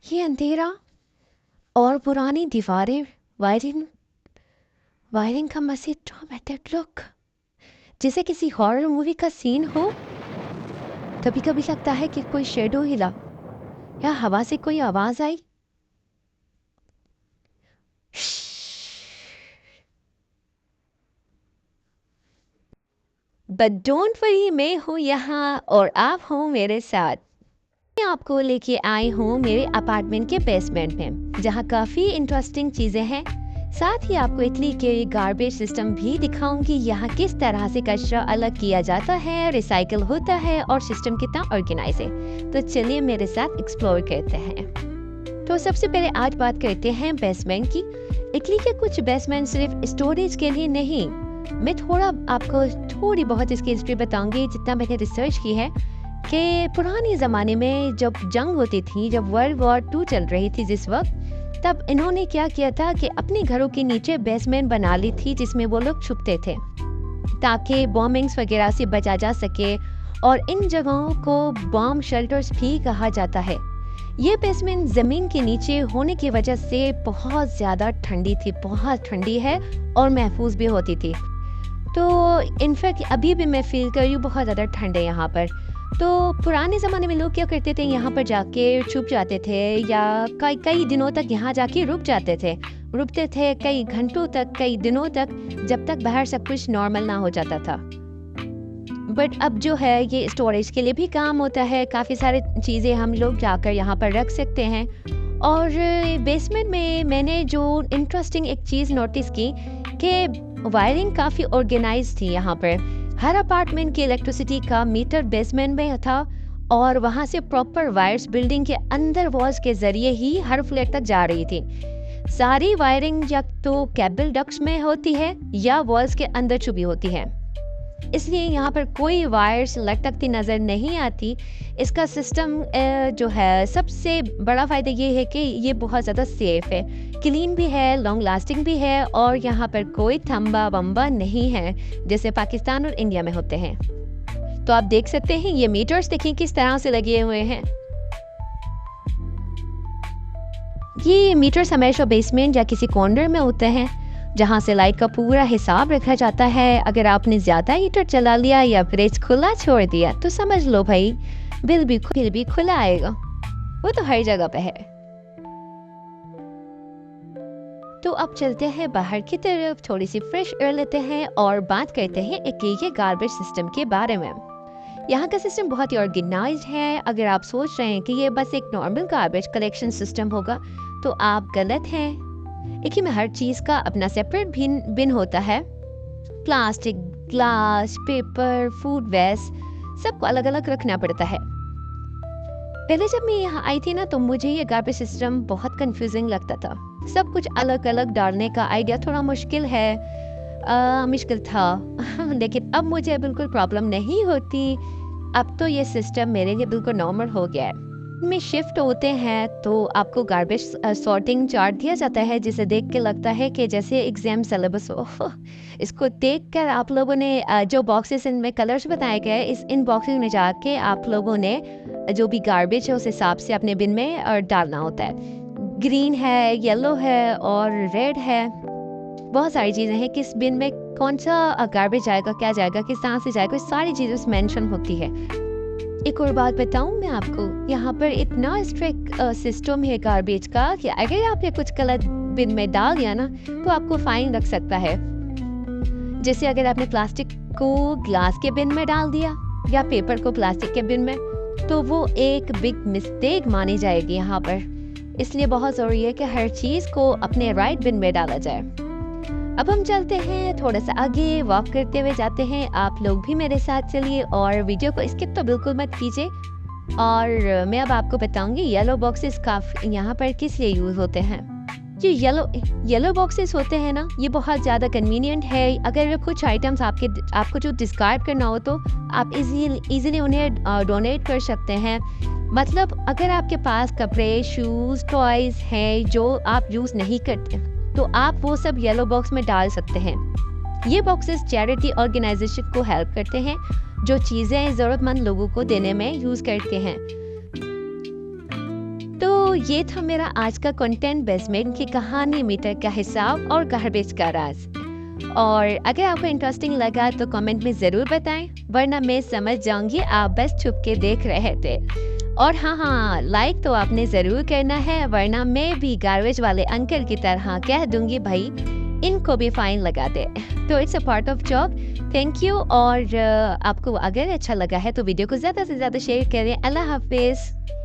ये अंधेरा और पुरानी दीवारें, वायरिंग वायरिंग का मज़े ड्रामेटिक लुक, जैसे किसी हॉरर मूवी का सीन हो। कभी कभी लगता है कि कोई शेडो हिला या हवा से कोई आवाज आई। बट डोंट वरी, मैं हूँ यहाँ और आप हो मेरे साथ। मैं आपको लेके आई हूँ मेरे अपार्टमेंट के बेसमेंट में, जहाँ काफ़ी इंटरेस्टिंग चीज़ें हैं। साथ ही आपको इटली के गार्बेज सिस्टम भी दिखाऊंगी, यहाँ किस तरह से कचरा अलग किया जाता है, रिसाइकल होता है और सिस्टम कितना ऑर्गेनाइज है। तो चलिए मेरे साथ एक्सप्लोर करते हैं। तो सबसे पहले आज बात करते हैं बेसमेंट की। इटली के कुछ बेसमेंट सिर्फ स्टोरेज के लिए नहीं। मैं आपको थोड़ी बहुत इसकी हिस्ट्री बताऊंगी, जितना मैंने रिसर्च की है कि पुराने ज़माने में जब जंग होती थी, जब वर्ल्ड वॉर 2 चल रही थी जिस वक्त, तब इन्होंने क्या किया था कि अपने घरों के नीचे बेसमेंट बना ली थी, जिसमें वो लोग छुपते थे ताकि बॉम्बिंग्स वगैरह से बचा जा सके। और इन जगहों को बॉम्ब शेल्टर्स भी कहा जाता है। ये बेसमेंट ज़मीन के नीचे होने की वजह से बहुत ज़्यादा ठंडी थी, बहुत ठंडी है और महफूज भी होती थी। तो इनफैक्ट अभी भी मैं फील कर रही हूँ, बहुत ज़्यादा ठंड है यहाँ पर। तो पुराने ज़माने में लोग क्या करते थे, यहाँ पर जाके छुप जाते थे या कई दिनों तक यहाँ जाके रुकते थे कई घंटों तक, कई दिनों तक, जब तक बाहर सब कुछ नॉर्मल ना हो जाता था। बट अब जो है ये स्टोरेज के लिए भी काम होता है, काफ़ी सारी चीज़ें हम लोग जाकर यहाँ पर रख सकते हैं। और बेसमेंट में मैंने जो इंटरेस्टिंग एक चीज़ नोटिस की कि वायरिंग काफ़ी ऑर्गेनाइज थी यहाँ पर। हर अपार्टमेंट की इलेक्ट्रिसिटी का मीटर बेसमेंट में था और वहाँ से प्रॉपर वायर्स बिल्डिंग के अंदर वॉल्स के जरिए ही हर फ्लैट तक जा रही थी। सारी वायरिंग या तो केबल डक्ट्स में होती है या वॉल्स के अंदर छुपी होती है, इसलिए यहाँ पर कोई वायर्स लटकती नज़र नहीं आती। इसका सिस्टम जो है, सबसे बड़ा फ़ायदा ये है कि ये बहुत ज़्यादा सेफ़ है, क्लीन भी है, लॉन्ग लास्टिंग भी है और यहाँ पर कोई थम्बा वम्बा नहीं है जैसे पाकिस्तान और इंडिया में होते हैं। तो आप देख सकते हैं ये मीटर्स, देखिए किस तरह से लगे हुए हैं। ये मीटर्स हमेशा बेसमेंट या किसी कॉर्नर में होते हैं, जहाँ से लाइट का पूरा हिसाब रखा जाता है। अगर आपने ज़्यादा हीटर चला लिया या फ्रिज खुला छोड़ दिया तो समझ लो भाई, बिल भी खुला आएगा। वो तो हर जगह पे है। तो अब चलते हैं बाहर की तरफ, थोड़ी सी फ्रेश एयर लेते हैं और बात करते हैं एक गार्बेज सिस्टम के बारे में। यहाँ का सिस्टम बहुत ही ऑर्गेनाइज है। अगर आप सोच रहे हैं कि ये बस एक नॉर्मल गार्बेज कलेक्शन सिस्टम होगा तो आप गलत हैं। एक ही में हर चीज़ का अपना सेपरेट बिन होता है। Plastic, glass, paper, food waste, सबको अलग अलग रखना पड़ता है। पहले जब मैं यहाँ आई थी ना, तो मुझे ये गार्बेज सिस्टम बहुत कंफ्यूजिंग लगता था। सब कुछ अलग अलग डालने का आइडिया थोड़ा मुश्किल था लेकिन अब मुझे बिल्कुल प्रॉब्लम नहीं होती। अब तो ये सिस्टम मेरे लिए बिल्कुल नॉर्मल हो गया है। में शिफ्ट होते हैं तो आपको गार्बेज सॉर्टिंग चार्ट दिया जाता है, जिसे देख के लगता है कि जैसे एग्जाम सिलेबस हो। इसको देखकर आप लोगों ने जो बॉक्सेस इनमें कलर्स बताए गए, इन बॉक्सेस में जाके आप लोगों ने जो भी गार्बेज है उस हिसाब से अपने बिन में डालना होता है। ग्रीन है, येलो है और रेड है। बहुत सारी चीज़ें हैं, किस बिन में कौन सा गार्बेज जाएगा, क्या जाएगा, किस तरह से जाएगा, सारी चीज़ें मेंशन होती है। एक और बात बताऊं मैं आपको, यहाँ पर इतना स्ट्रिक्ट सिस्टम है गार्बेज का कि अगर आपने कुछ गलत बिन में डाल दिया ना तो आपको फाइन लग सकता है। जैसे अगर आपने प्लास्टिक को ग्लास के बिन में डाल दिया या पेपर को प्लास्टिक के बिन में, तो वो एक बिग मिस्टेक मानी जाएगी यहाँ पर। इसलिए बहुत ज़रूरी है कि हर चीज़ को अपने राइट बिन में डाला जाए। अब हम चलते हैं थोड़ा सा आगे, वॉक करते हुए जाते हैं। आप लोग भी मेरे साथ चलिए और वीडियो को स्किप तो बिल्कुल मत कीजिए। और मैं अब आपको बताऊंगी येलो बॉक्सेस काफ़ी यहाँ पर किस लिए यूज़ होते हैं। ये येलो बॉक्सेस होते हैं ना, ये बहुत ज़्यादा कन्वीनियंट है। अगर कुछ आइटम्स आपको जो डिस्कार्ड करना हो तो आप इजीली उन्हें डोनेट कर सकते हैं। मतलब अगर आपके पास कपड़े, शूज़, टॉयज़ हैं जो आप यूज़ नहीं करते तो आप वो सब येलो बॉक्स में डाल सकते हैं। ये बॉक्सेस चैरिटी ऑर्गेनाइजेशन को हेल्प करते हैं जो चीज़ें ज़रूरतमंद लोगों को देने में यूज़ करते हैं। तो ये था मेरा आज का कंटेंट, बेसमेंट की कहानी, मीटर का हिसाब और गार्बेज का राज। और अगर आपको इंटरेस्टिंग लगा तो कमेंट में ज़रूर बताएं, वरना मैं समझ जाऊंगी आप बस छुप के देख रहे थे। और हाँ, लाइक तो आपने ज़रूर करना है, वरना मैं भी गार्बेज वाले अंकल की तरह कह दूंगी भाई इनको भी फाइन लगा दे। तो it's a part of job. Thank you. और आपको अगर अच्छा लगा है तो वीडियो को ज़्यादा से ज़्यादा शेयर करें। अल्लाह हाफिज़।